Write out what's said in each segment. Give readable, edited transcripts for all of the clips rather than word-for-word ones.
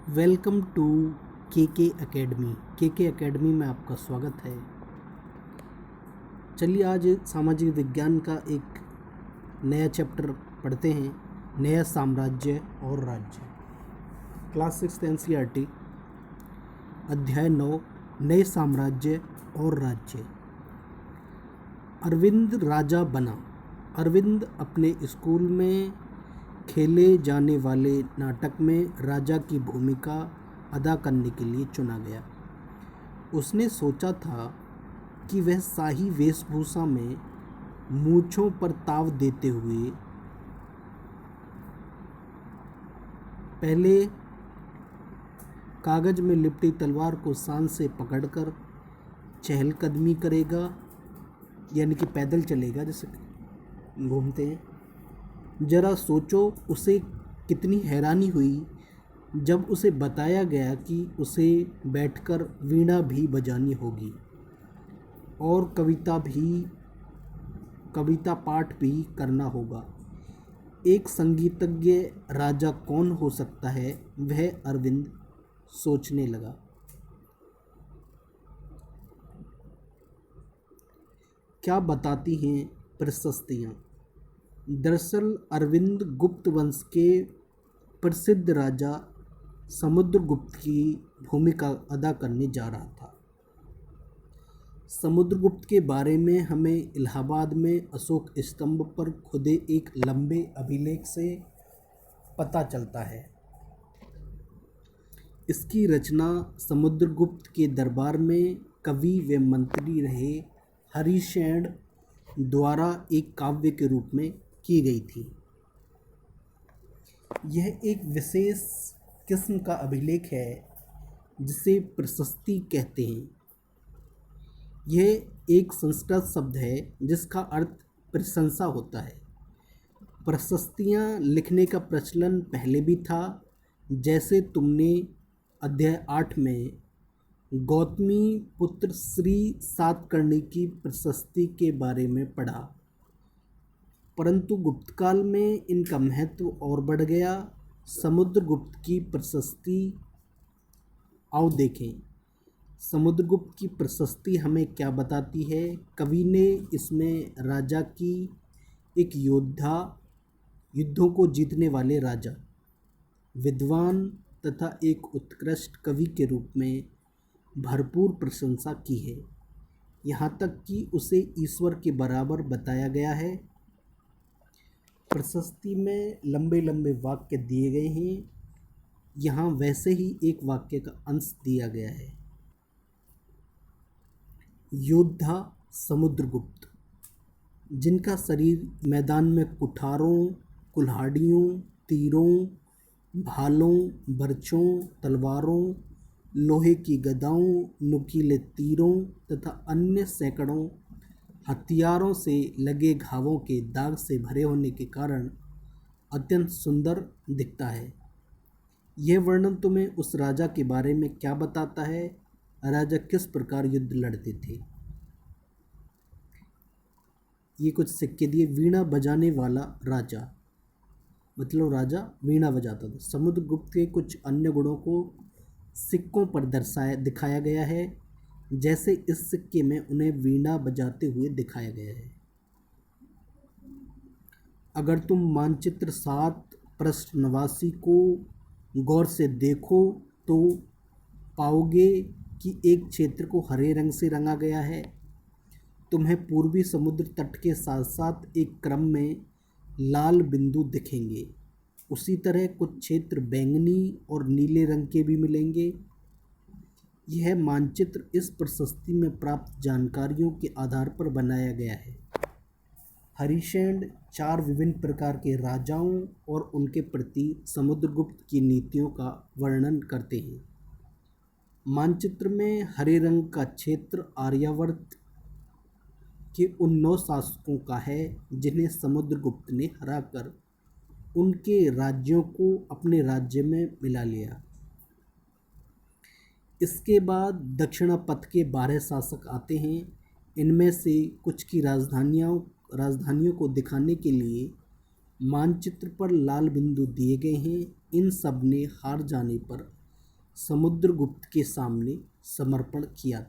Welcome to के academy. के academy में आपका स्वागत है। चलिए आज सामाजिक विज्ञान का एक नया चैप्टर पढ़ते हैं, नया साम्राज्य और राज्य। क्लास 6 NCERT, अध्याय 9, नए साम्राज्य और राज्य। अरविंद राजा बना। अरविंद अपने स्कूल में खेले जाने वाले नाटक में राजा की भूमिका अदा करने के लिए चुना गया। उसने सोचा था कि वह शाही वेशभूषा में मूंछों पर ताव देते हुए पहले कागज में लिपटी तलवार को शान से पकड़कर चहलकदमी करेगा, यानी कि पैदल चलेगा, जैसे घूमते हैं। जरा सोचो उसे कितनी हैरानी हुई जब उसे बताया गया कि उसे बैठकर वीणा भी बजानी होगी और कविता पाठ भी करना होगा। एक संगीतज्ञ राजा कौन हो सकता है, वह अरविंद सोचने लगा। क्या बताती हैं प्रशस्तियाँ। दरअसल अरविंद गुप्त वंश के प्रसिद्ध राजा समुद्रगुप्त की भूमिका अदा करने जा रहा था। समुद्रगुप्त के बारे में हमें इलाहाबाद में अशोक स्तंभ पर खुदे एक लंबे अभिलेख से पता चलता है। इसकी रचना समुद्रगुप्त के दरबार में कवि व मंत्री रहे हरिशैंड द्वारा एक काव्य के रूप में की गई थी। यह एक विशेष किस्म का अभिलेख है जिसे प्रशस्ति कहते हैं। यह एक संस्कृत शब्द है जिसका अर्थ प्रशंसा होता है। प्रशस्तियाँ लिखने का प्रचलन पहले भी था, जैसे तुमने अध्याय 8 में गौतमी पुत्र श्री सातकर्णी की प्रशस्ति के बारे में पढ़ा, परंतु गुप्तकाल में इनका महत्व और बढ़ गया। समुद्रगुप्त की प्रशस्ति आओ देखें। समुद्रगुप्त की प्रशस्ति हमें क्या बताती है। कवि ने इसमें राजा की एक युद्धों को जीतने वाले राजा, विद्वान तथा एक उत्कृष्ट कवि के रूप में भरपूर प्रशंसा की है। यहाँ तक कि उसे ईश्वर के बराबर बताया गया है। प्रशस्ति में लंबे लंबे वाक्य दिए गए हैं। यहाँ वैसे ही एक वाक्य का अंश दिया गया है। योद्धा समुद्रगुप्त, जिनका शरीर मैदान में कुठारों, कुल्हाड़ियों, तीरों, भालों, बर्छों, तलवारों, लोहे की गदाओं, नुकीले तीरों तथा अन्य सैकड़ों हथियारों से लगे घावों के दाग से भरे होने के कारण अत्यंत सुंदर दिखता है। यह वर्णन तुम्हें उस राजा के बारे में क्या बताता है। राजा किस प्रकार युद्ध लड़ते थे। ये कुछ सिक्के दिए। वीणा बजाने वाला राजा, मतलब राजा वीणा बजाता था। समुद्रगुप्त के कुछ अन्य गुणों को सिक्कों पर दिखाया गया है, जैसे इस सिक्के में उन्हें वीणा बजाते हुए दिखाया गया है। अगर तुम मानचित्र 7 पृष्ठ 89 को गौर से देखो तो पाओगे कि एक क्षेत्र को हरे रंग से रंगा गया है। तुम्हें पूर्वी समुद्र तट के साथ साथ एक क्रम में लाल बिंदु दिखेंगे। उसी तरह कुछ क्षेत्र बैंगनी और नीले रंग के भी मिलेंगे। यह मानचित्र इस प्रशस्ति में प्राप्त जानकारियों के आधार पर बनाया गया है। हरिशैंड 4 विभिन्न प्रकार के राजाओं और उनके प्रति समुद्रगुप्त की नीतियों का वर्णन करते हैं। मानचित्र में हरे रंग का क्षेत्र आर्यावर्त के उन 9 शासकों का है जिन्हें समुद्रगुप्त ने हराकर उनके राज्यों को अपने राज्य में मिला लिया। इसके बाद दक्षिणापथ के 12 शासक आते हैं। इनमें से कुछ की राजधानियों को दिखाने के लिए मानचित्र पर लाल बिंदु दिए गए हैं। इन सब ने हार जाने पर समुद्रगुप्त के सामने समर्पण किया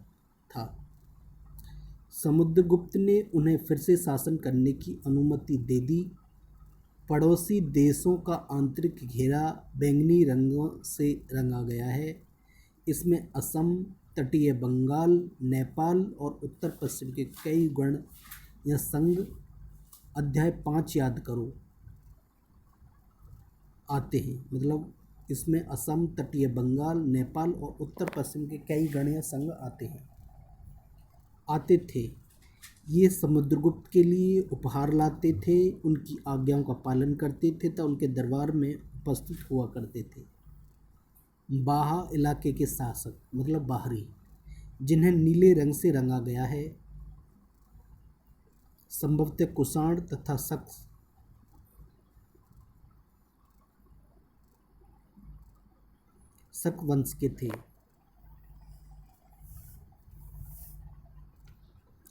था। समुद्रगुप्त ने उन्हें फिर से शासन करने की अनुमति दे दी। पड़ोसी देशों का आंतरिक घेरा बैंगनी रंगों से रंगा गया है। इसमें असम, तटीय बंगाल, नेपाल और उत्तर पश्चिम के कई गण या संघ, अध्याय 5 याद करो, आते हैं। मतलब इसमें असम, तटीय बंगाल, नेपाल और उत्तर पश्चिम के कई गण या संघ आते थे। ये समुद्रगुप्त के लिए उपहार लाते थे, उनकी आज्ञाओं का पालन करते थे तथा उनके दरबार में उपस्थित हुआ करते थे। बाहा इलाके के शासक मतलब बाहरी, जिन्हें नीले रंग से रंगा गया है, संभवतः कुषाण तथा शक वंश के थे।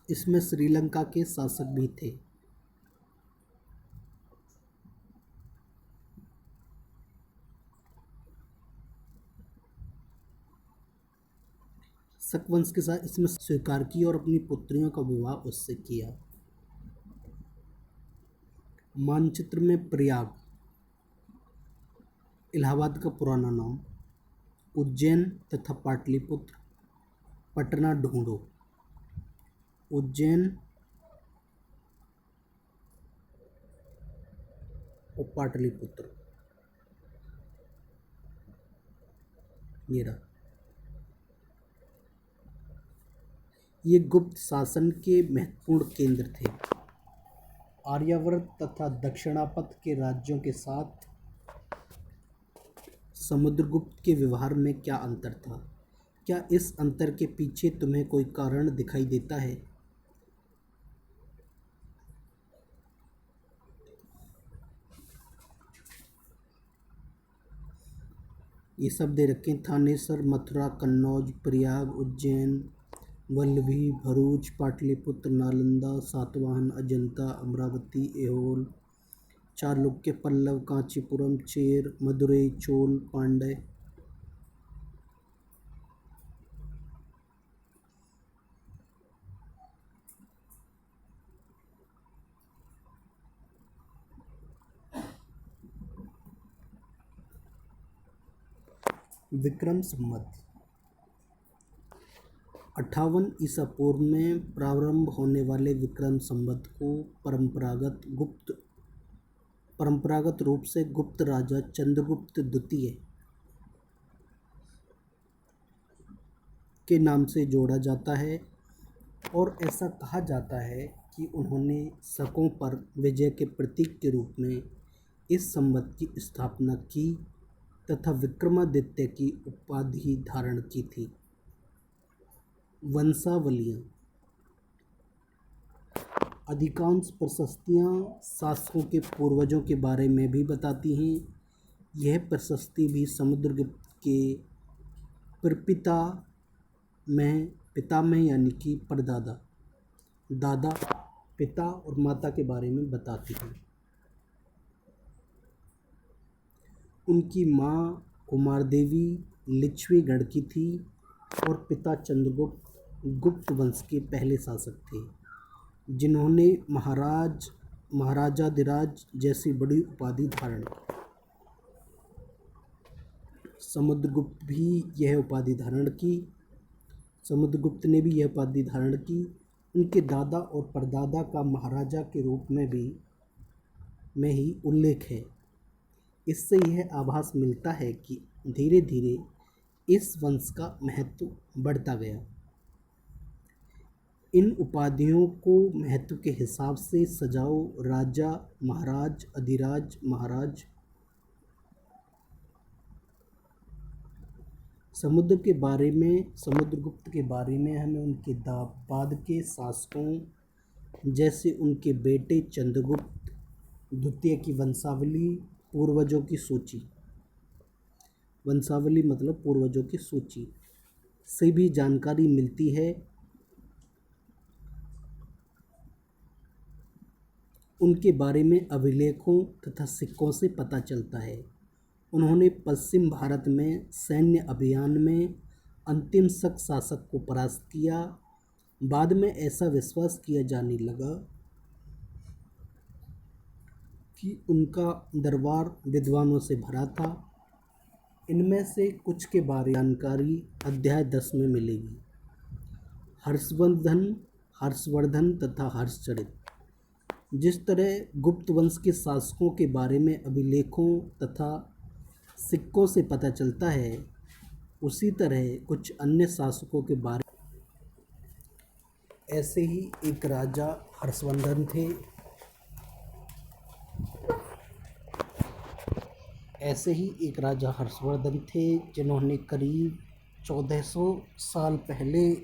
इसमें श्रीलंका के शासक भी थे। शक वंश के साथ इसमें स्वीकार किया और अपनी पुत्रियों का विवाह उससे किया। मानचित्र में प्रयाग इलाहाबाद का पुराना नाम, उज्जैन तथा पाटलिपुत्र, पटना ढूंढो। उज्जैन और पाटलिपुत्र, ये गुप्त शासन के महत्वपूर्ण केंद्र थे। आर्यावर्त तथा दक्षिणापथ के राज्यों के साथ समुद्रगुप्त के व्यवहार में क्या अंतर था? क्या इस अंतर के पीछे तुम्हें कोई कारण दिखाई देता है? ये सब दे रखे हैं: थानेसर, मथुरा, कन्नौज, प्रयाग, उज्जैन, वल्लभी, भरूच, पाटलिपुत्र, नालंदा, सातवाहन, अजंता, अमरावती, ऐहोल, चालुक्य, पल्लव, कांचीपुरम, चेर, मदुरई, चोल, पांड्य। विक्रम संवत 58 ईसा पूर्व में प्रारंभ होने वाले विक्रम संवत को परंपरागत रूप से गुप्त राजा चंद्रगुप्त द्वितीय के नाम से जोड़ा जाता है और ऐसा कहा जाता है कि उन्होंने शकों पर विजय के प्रतीक के रूप में इस संवत की स्थापना की तथा विक्रमादित्य की उपाधि धारण की थी। वंशावलियाँ। अधिकांश प्रशस्तियाँ शासकों के पूर्वजों के बारे में भी बताती हैं। यह प्रशस्ति भी समुद्रगुप्त के पितामह यानी कि परदादा, दादा, पिता और माता के बारे में बताती है। उनकी माँ कुमारदेवी लिच्छवीगढ़ की थी और पिता चंद्रगुप्त गुप्त वंश के पहले शासक थे, जिन्होंने महाराजाधिराज जैसी बड़ी उपाधि धारण की। समुद्रगुप्त ने भी यह उपाधि धारण की। उनके दादा और परदादा का महाराजा के रूप में ही उल्लेख है। इससे यह आभास मिलता है कि धीरे धीरे इस वंश का महत्व बढ़ता गया। इन उपाधियों को महत्व के हिसाब से सजाओ: राजा, महाराज, अधिराज, महाराज। समुद्रगुप्त के बारे में हमें उनके बाद के शासकों जैसे उनके बेटे चंद्रगुप्त द्वितीय की वंशावली, पूर्वजों की सूची, वंशावली मतलब पूर्वजों की सूची से भी जानकारी मिलती है। उनके बारे में अभिलेखों तथा सिक्कों से पता चलता है। उन्होंने पश्चिम भारत में सैन्य अभियान में अंतिम शक शासक को परास्त किया। बाद में ऐसा विश्वास किया जाने लगा कि उनका दरबार विद्वानों से भरा था। इनमें से कुछ के बारे में जानकारी अध्याय 10 में मिलेगी। हर्षवर्धन हर्षवर्धन तथा हर्षचरित। जिस तरह गुप्त वंश के शासकों के बारे में अभिलेखों तथा सिक्कों से पता चलता है, उसी तरह कुछ अन्य शासकों के बारे ऐसे ही एक राजा हर्षवर्धन थे। ऐसे ही एक राजा हर्षवर्धन थे जिन्होंने करीब 1400 साल पहले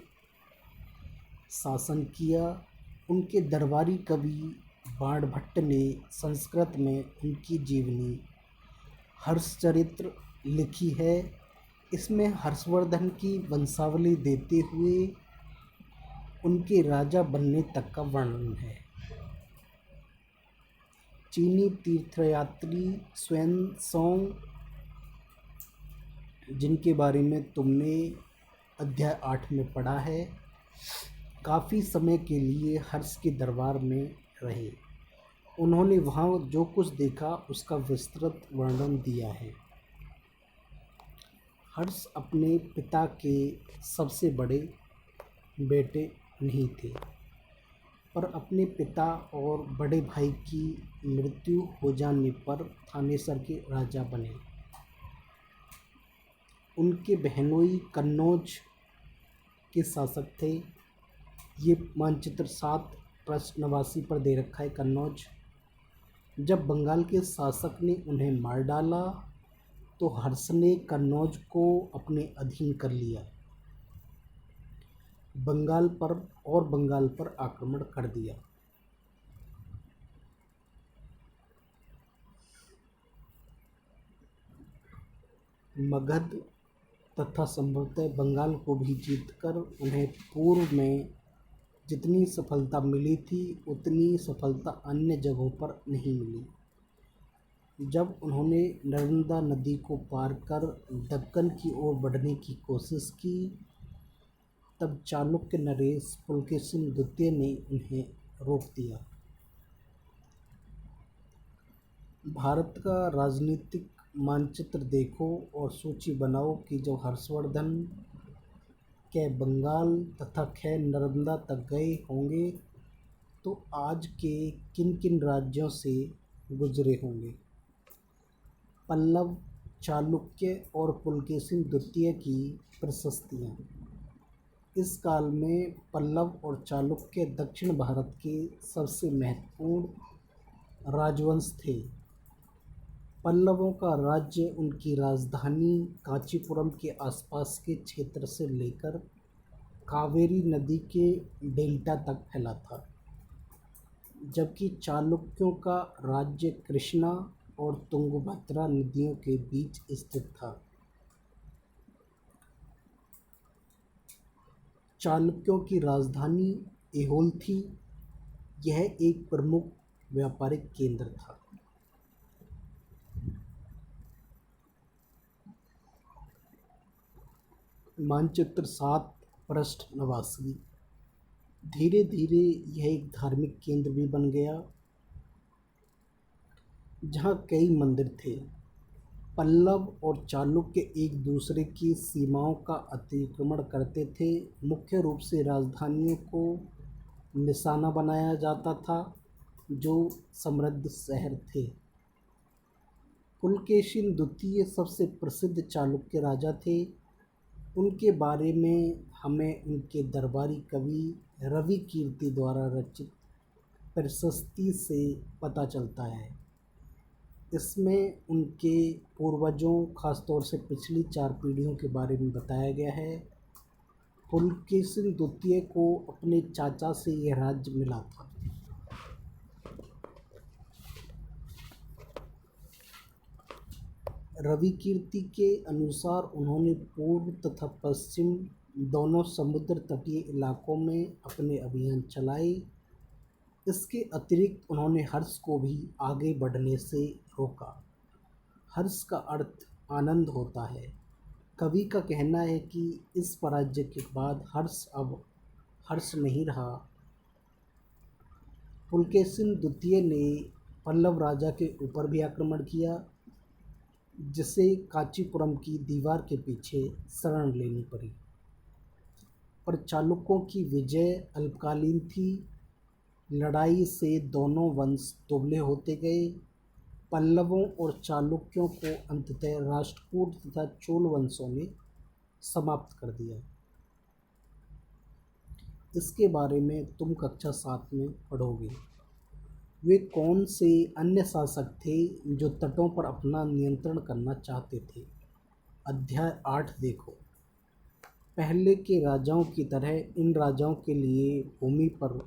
शासन किया। उनके दरबारी कवि बाणभट्ट ने संस्कृत में उनकी जीवनी हर्षचरित्र लिखी है। इसमें हर्षवर्धन की वंशावली देते हुए उनके राजा बनने तक का वर्णन है। चीनी तीर्थयात्री स्वान जिनके बारे में तुमने अध्याय 8 में पढ़ा है, काफ़ी समय के लिए हर्ष के दरबार में रहे। उन्होंने वहाँ जो कुछ देखा उसका विस्तृत वर्णन दिया है। हर्ष अपने पिता के सबसे बड़े बेटे नहीं थे, पर अपने पिता और बड़े भाई की मृत्यु हो जाने पर थानेसर के राजा बने। उनके बहनोई कन्नौज के शासक थे। ये मानचित्र 7 पृष्ठ 89 पर दे रखा है। कन्नौज। जब बंगाल के शासक ने उन्हें मार डाला तो हर्ष ने कन्नौज को अपने अधीन कर लिया। बंगाल पर आक्रमण कर दिया। मगध तथा संभवतः बंगाल को भी जीतकर उन्हें पूर्व में जितनी सफलता मिली थी उतनी सफलता अन्य जगहों पर नहीं मिली। जब उन्होंने नर्मदा नदी को पार कर दक्कन की ओर बढ़ने की कोशिश की, तब चालुक्य नरेश पुलकेशिन द्वितीय ने उन्हें रोक दिया। भारत का राजनीतिक मानचित्र देखो और सूची बनाओ कि जब हर्षवर्धन के बंगाल तथा खे नर्मदा तक गए होंगे तो आज के किन किन राज्यों से गुजरे होंगे। पल्लव, चालुक्य और पुलकेशिन द्वितीय की प्रशस्तियाँ। इस काल में पल्लव और चालुक्य दक्षिण भारत के सबसे महत्वपूर्ण राजवंश थे। पल्लवों का राज्य उनकी राजधानी कांचीपुरम के आसपास के क्षेत्र से लेकर कावेरी नदी के डेल्टा तक फैला था, जबकि चालुक्यों का राज्य कृष्णा और तुंगभद्रा नदियों के बीच स्थित था। चालुक्यों की राजधानी ऐहोल थी। यह एक प्रमुख व्यापारिक केंद्र था। मानचित्र 7 पृष्ठ 89। धीरे धीरे यह एक धार्मिक केंद्र भी बन गया, जहाँ कई मंदिर थे। पल्लव और चालुक्य एक दूसरे की सीमाओं का अतिक्रमण करते थे। मुख्य रूप से राजधानियों को निशाना बनाया जाता था जो समृद्ध शहर थे। पुलकेशिन द्वितीय सबसे प्रसिद्ध चालुक्य राजा थे। उनके बारे में हमें उनके दरबारी कवि रवि कीर्ति द्वारा रचित प्रशस्ति से पता चलता है। इसमें उनके पूर्वजों, खासतौर से पिछली 4 पीढ़ियों के बारे में बताया गया है। पुलकेशिन द्वितीय को अपने चाचा से यह राज्य मिला था। रवि कीर्ति के अनुसार उन्होंने पूर्व तथा पश्चिम दोनों समुद्र तटीय इलाकों में अपने अभियान चलाए। इसके अतिरिक्त उन्होंने हर्ष को भी आगे बढ़ने से रोका। हर्ष का अर्थ आनंद होता है। कवि का कहना है कि इस पराजय के बाद हर्ष अब हर्ष नहीं रहा। पुलकेशिन द्वितीय ने पल्लव राजा के ऊपर भी आक्रमण किया, जिसे कांचीपुरम की दीवार के पीछे शरण लेनी पड़ी। पर चालुक्यों की विजय अल्पकालीन थी। लड़ाई से दोनों वंश दुबले होते गए। पल्लवों और चालुक्यों को अंततः राष्ट्रकूट तथा चोल वंशों ने समाप्त कर दिया। इसके बारे में तुम कक्षा 7 में पढ़ोगे। वे कौन से अन्य शासक थे जो तटों पर अपना नियंत्रण करना चाहते थे? अध्याय 8 देखो। पहले के राजाओं की तरह इन राजाओं के लिए भूमि पर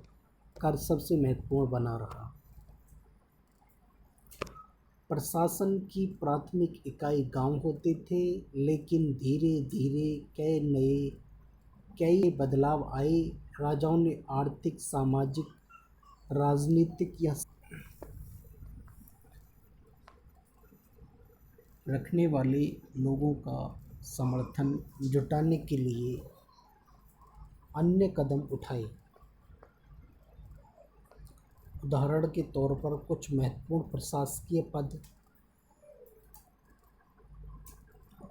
कर सबसे महत्वपूर्ण बना रहा। प्रशासन की प्राथमिक इकाई गांव होते थे, लेकिन धीरे धीरे कई बदलाव आए। राजाओं ने आर्थिक, सामाजिक, राजनीतिक या रखने वाले लोगों का समर्थन जुटाने के लिए अन्य कदम उठाए। उदाहरण के तौर पर कुछ महत्वपूर्ण प्रशासकीय पद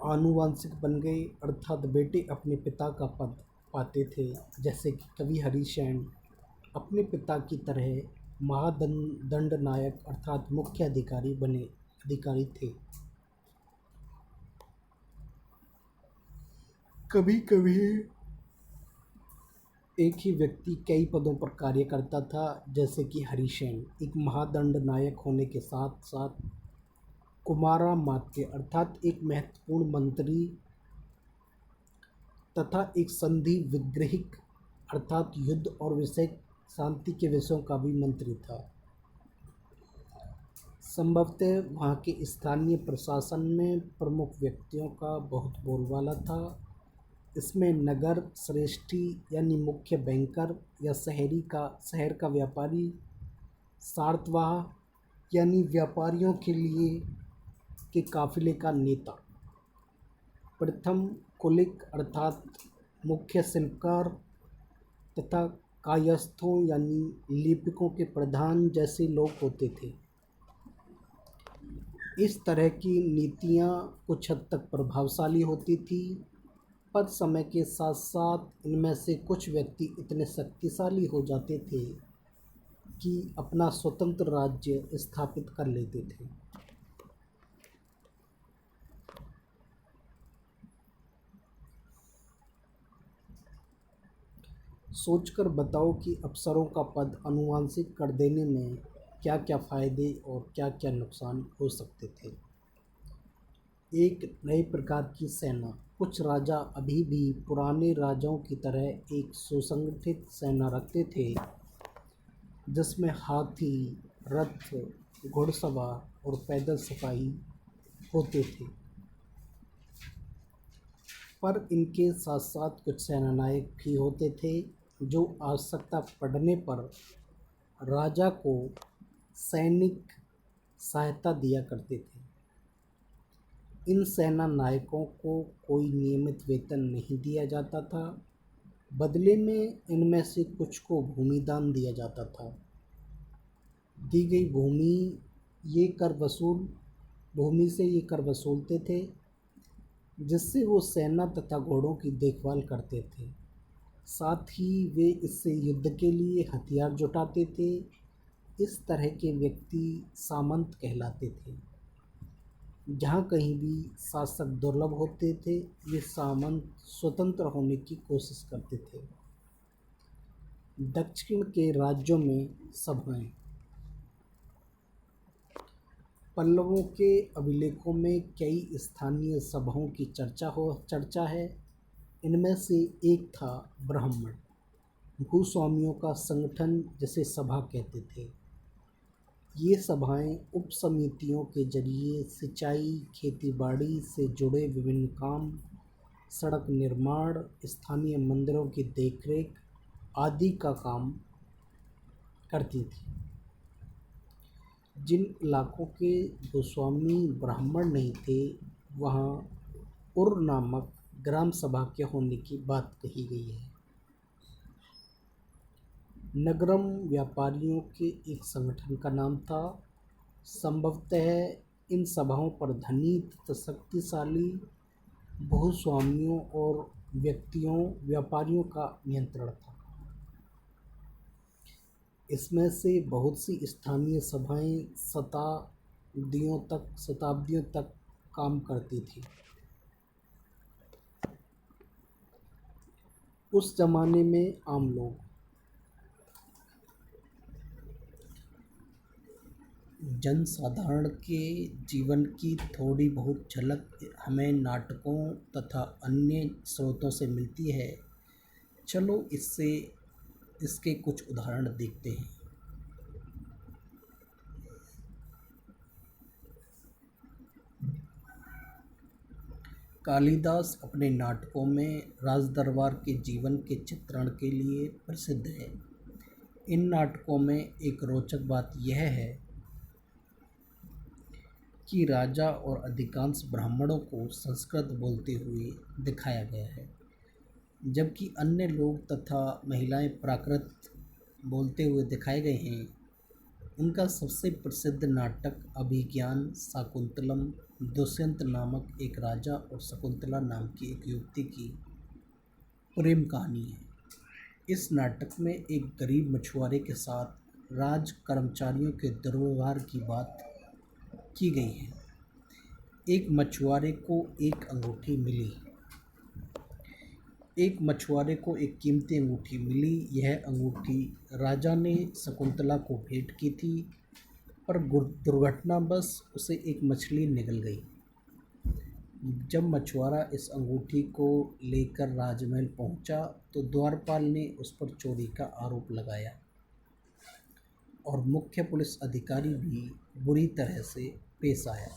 आनुवंशिक बन गए, अर्थात बेटे अपने पिता का पद पाते थे। जैसे कि कवि हरिसेन अपने पिता की तरह महादंडनायक अर्थात मुख्य अधिकारी थे। कभी कभी एक ही व्यक्ति कई पदों पर कार्य करता था, जैसे कि हरिसेन एक महादंडनायक होने के साथ साथ कुमारामात्य अर्थात एक महत्वपूर्ण मंत्री तथा एक संधि विग्रहिक अर्थात युद्ध और विषय शांति के विषयों का भी मंत्री था। संभवतः वहाँ के स्थानीय प्रशासन में प्रमुख व्यक्तियों का बहुत बोलबाला था। इसमें नगर श्रेष्ठी यानी मुख्य बैंकर या शहर का व्यापारी, सार्तवाह यानी व्यापारियों के लिए के काफिले का नेता, प्रथम कुलिक अर्थात मुख्य शिल्पकार तथा कायस्थों यानी लिपिकों के प्रधान जैसे लोग होते थे। इस तरह की नीतियाँ कुछ हद तक प्रभावशाली होती थी, पर समय के साथ साथ इनमें से कुछ व्यक्ति इतने शक्तिशाली हो जाते थे कि अपना स्वतंत्र राज्य स्थापित कर लेते थे। सोचकर बताओ कि अफसरों का पद आनुवंशिक कर देने में क्या क्या फायदे और क्या क्या नुकसान हो सकते थे। एक नए प्रकार की सेना। कुछ राजा अभी भी पुराने राजाओं की तरह एक सुसंगठित सेना रखते थे, जिसमें हाथी, रथ, घुड़सवार और पैदल सिपाही होते थे। पर इनके साथ साथ कुछ सेनानायक भी होते थे जो आवश्यकता पड़ने पर राजा को सैनिक सहायता दिया करते थे। इन सेना नायकों को कोई नियमित वेतन नहीं दिया जाता था। बदले में इनमें से कुछ को भूमिदान दिया जाता था। दी गई भूमि से ये कर वसूलते थे, जिससे वो सेना तथा घोड़ों की देखभाल करते थे। साथ ही वे इससे युद्ध के लिए हथियार जुटाते थे। इस तरह के व्यक्ति सामंत कहलाते थे। जहाँ कहीं भी शासक दुर्लभ होते थे, ये सामंत स्वतंत्र होने की कोशिश करते थे। दक्षिण के राज्यों में सभाएं। पल्लवों के अभिलेखों में कई स्थानीय सभाओं की चर्चा है। इनमें से एक था ब्राह्मण भूस्वामियों का संगठन, जिसे सभा कहते थे। ये सभाएं उपसमितियों के जरिए सिंचाई, खेतीबाड़ी से जुड़े विभिन्न काम, सड़क निर्माण, स्थानीय मंदिरों की देखरेख आदि का काम करती थी। जिन इलाकों के गोस्वामी ब्राह्मण नहीं थे वहाँ उर नामक ग्राम सभा के होने की बात कही गई है। नगरम व्यापारियों के एक संगठन का नाम था। संभवतः इन सभाओं पर धनी तथा शक्तिशाली भूस्वामियों और व्यापारियों का नियंत्रण था। इसमें से बहुत सी स्थानीय सभाएं शताब्दियों तक काम करती थी। उस जमाने में आम लोग जनसाधारण के जीवन की थोड़ी बहुत झलक हमें नाटकों तथा अन्य स्रोतों से मिलती है। चलो इसके कुछ उदाहरण देखते हैं। कालिदास अपने नाटकों में राजदरबार के जीवन के चित्रण के लिए प्रसिद्ध है। इन नाटकों में एक रोचक बात यह है कि राजा और अधिकांश ब्राह्मणों को संस्कृत बोलते हुए दिखाया गया है, जबकि अन्य लोग तथा महिलाएं प्राकृत बोलते हुए दिखाए गए हैं। उनका सबसे प्रसिद्ध नाटक अभिज्ञान शाकुंतलम दुष्यंत नामक एक राजा और शकुंतला नाम की एक युवती की प्रेम कहानी है। इस नाटक में एक गरीब मछुआरे के साथ राज कर्मचारियों के दुर्व्यवहार की बात की गई है। एक मछुआरे को एक कीमती अंगूठी मिली। यह अंगूठी राजा ने शकुंतला को भेंट की थी, पर दुर्घटनावश उसे एक मछली निगल गई। जब मछुआरा इस अंगूठी को लेकर राजमहल पहुंचा तो द्वारपाल ने उस पर चोरी का आरोप लगाया और मुख्य पुलिस अधिकारी भी बुरी तरह से पेश आया।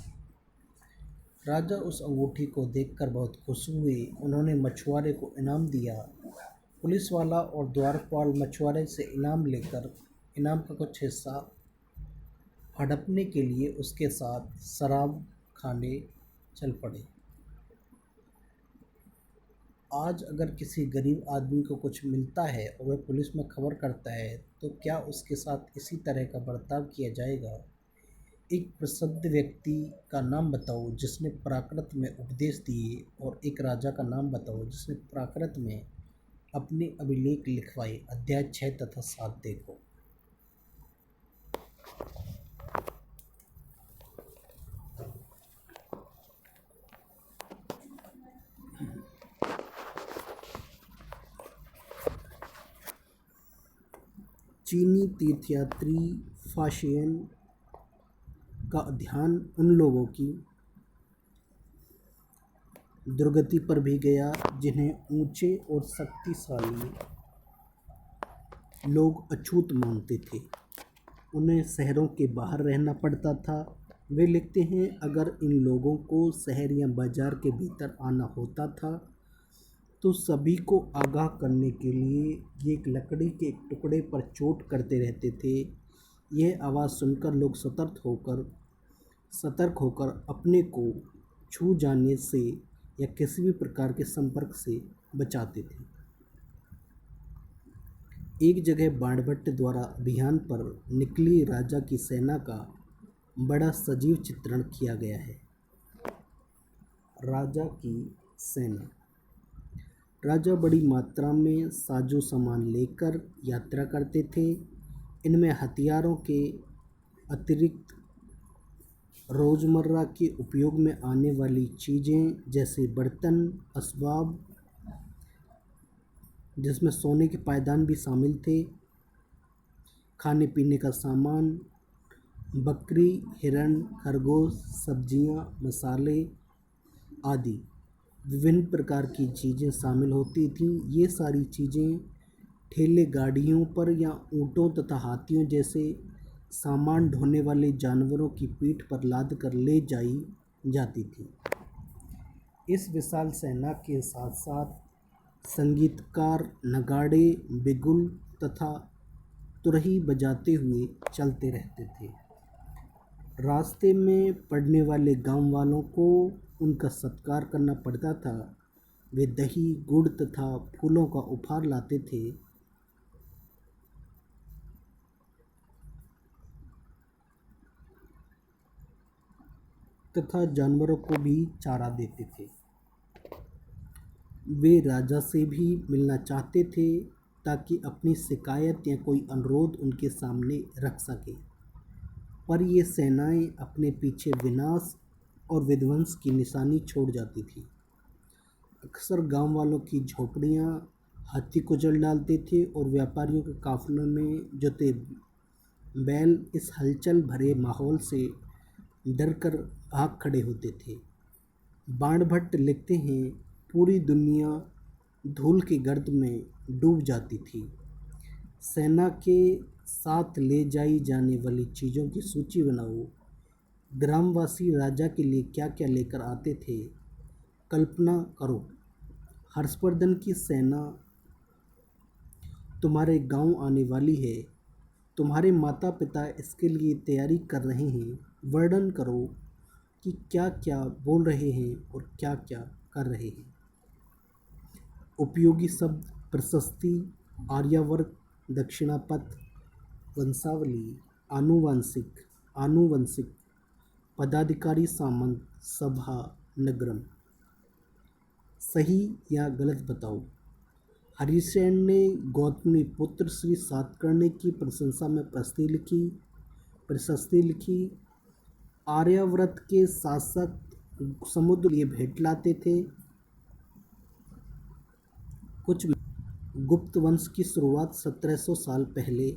राजा उस अंगूठी को देखकर बहुत खुश हुए। उन्होंने मछुआरे को इनाम दिया। पुलिस वाला और द्वारपाल मछुआरे से इनाम का कुछ हिस्सा हड़पने के लिए उसके साथ शराब खाने चल पड़े। आज अगर किसी गरीब आदमी को कुछ मिलता है और वह पुलिस में खबर करता है तो क्या उसके साथ इसी तरह का बर्ताव किया जाएगा? एक प्रसिद्ध व्यक्ति का नाम बताओ जिसने प्राकृत में उपदेश दिए, और एक राजा का नाम बताओ जिसने प्राकृत में अपने अभिलेख लिखवाए। अध्याय 6 तथा 7 देखो। चीनी तीर्थयात्री फाशियन का ध्यान उन लोगों की दुर्गति पर भी गया जिन्हें ऊंचे और शक्तिशाली लोग अछूत मानते थे। उन्हें शहरों के बाहर रहना पड़ता था। वे लिखते हैं, अगर इन लोगों को शहर या बाजार के भीतर आना होता था तो सभी को आगाह करने के लिए ये एक लकड़ी के एक टुकड़े पर चोट करते रहते थे। यह आवाज़ सुनकर लोग सतर्क होकर अपने को छू जाने से या किसी भी प्रकार के संपर्क से बचाते थे। एक जगह बाणभट्ट द्वारा अभियान पर निकली राजा की सेना का बड़ा सजीव चित्रण किया गया है। राजा की सेना। राजा बड़ी मात्रा में साजो सामान लेकर यात्रा करते थे। इनमें हथियारों के अतिरिक्त रोज़मर्रा के उपयोग में आने वाली चीज़ें जैसे बर्तन, असबाब, जिसमें सोने के पायदान भी शामिल थे, खाने पीने का सामान, बकरी, हिरण, खरगोश, सब्जियां, मसाले आदि विभिन्न प्रकार की चीज़ें शामिल होती थीं। ये सारी चीज़ें ठेले गाड़ियों पर या ऊँटों तथा हाथियों जैसे सामान ढोने वाले जानवरों की पीठ पर लाद कर ले जाई जाती थी। इस विशाल सेना के साथ साथ संगीतकार नगाड़े, बिगुल तथा तुरही बजाते हुए चलते रहते थे। रास्ते में पड़ने वाले गांव वालों को उनका सत्कार करना पड़ता था। वे दही गुड़ तथा फूलों का उपहार लाते थे। तथा जानवरों को भी चारा देते थे। वे राजा से भी मिलना चाहते थे ताकि अपनी शिकायत या कोई अनुरोध उनके सामने रख सके, पर ये सेनाएं अपने पीछे विनाश और विध्वंस की निशानी छोड़ जाती थी। अक्सर गांव वालों की झोपड़ियां हाथी कुचल डालते थे और व्यापारियों के काफिलों में जुटे बैल इस हलचल भरे माहौल से डरकर भाग खड़े होते थे। बाणभट्ट लिखते हैं, पूरी दुनिया धूल की गर्द में डूब जाती थी। सेना के साथ ले जाई जाने वाली चीज़ों की सूची बनाओ। ग्रामवासी राजा के लिए क्या क्या लेकर आते थे, कल्पना करो। हर्षवर्धन की सेना तुम्हारे गांव आने वाली है। तुम्हारे माता पिता इसके लिए तैयारी कर रहे हैं। वर्णन करो कि क्या क्या बोल रहे हैं और क्या क्या कर रहे हैं। उपयोगी शब्द प्रशस्ति, आर्यावर्त, दक्षिणापथ, वंशावली, आनुवंशिक, पदाधिकारी, सामंत, सभा, नगरम। सही या गलत बताओ। हरिसेन ने गौतमी पुत्र श्री सातकर्णी की प्रशंसा में प्रशस्ति लिखी। आर्यावर्त के शासक समुद्र लिए भेंट लाते थे। कुछ गुप्त वंश की शुरुआत 1700 साल पहले।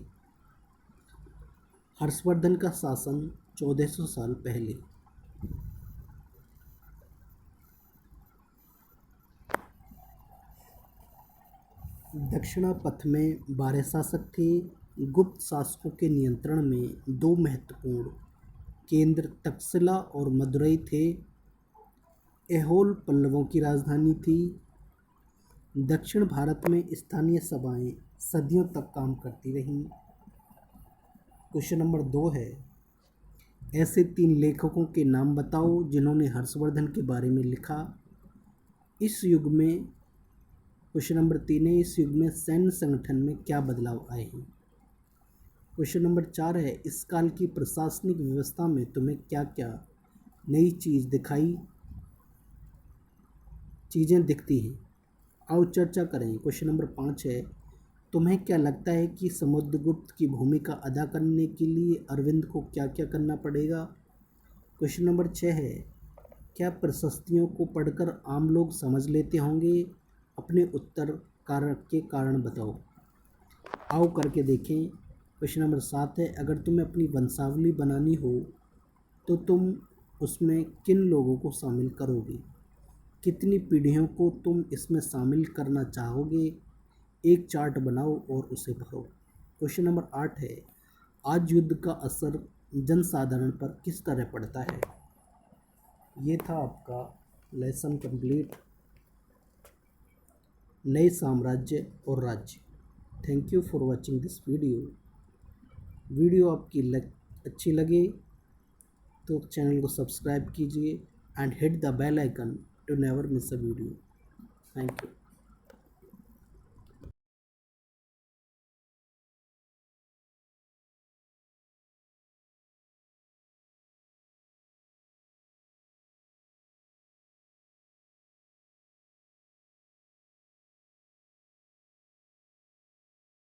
हर्षवर्धन का शासन 1400 साल पहले। दक्षिणापथ में 12 शासक थे। गुप्त शासकों के नियंत्रण में दो महत्वपूर्ण केंद्र तक्षशिला और मदुरई थे। ऐहोल पल्लवों की राजधानी थी। दक्षिण भारत में स्थानीय सभाएं सदियों तक काम करती रहीं। क्वेश्चन नंबर 2 है, ऐसे 3 लेखकों के नाम बताओ जिन्होंने हर्षवर्धन के बारे में लिखा। इस युग में क्वेश्चन नंबर 3 है, इस युग में सैन्य संगठन में क्या बदलाव आए हैं। क्वेश्चन नंबर 4 है, इस काल की प्रशासनिक व्यवस्था में तुम्हें क्या क्या नई चीज़ें दिखती हैं। आओ चर्चा करें। क्वेश्चन नंबर 5 है, तुम्हें क्या लगता है कि समुद्रगुप्त की भूमिका अदा करने के लिए अरविंद को क्या क्या करना पड़ेगा। क्वेश्चन नंबर 6 है, क्या प्रशस्तियों को पढ़कर आम लोग समझ लेते होंगे। अपने उत्तर के कारण बताओ। आओ करके देखें। क्वेश्चन नंबर 7 है, अगर तुम्हें अपनी वंशावली बनानी हो तो तुम उसमें किन लोगों को शामिल करोगे। कितनी पीढ़ियों को तुम इसमें शामिल करना चाहोगे। एक चार्ट बनाओ और उसे भरो। क्वेश्चन नंबर 8 है, आज युद्ध का असर जनसाधारण पर किस तरह पड़ता है। ये था आपका लेसन कंप्लीट, नए साम्राज्य और राज्य। Thank you for watching this video आपकी अच्छी लगे तो चैनल को सब्सक्राइब कीजिए and hit the bell icon to never miss a video. Thank you.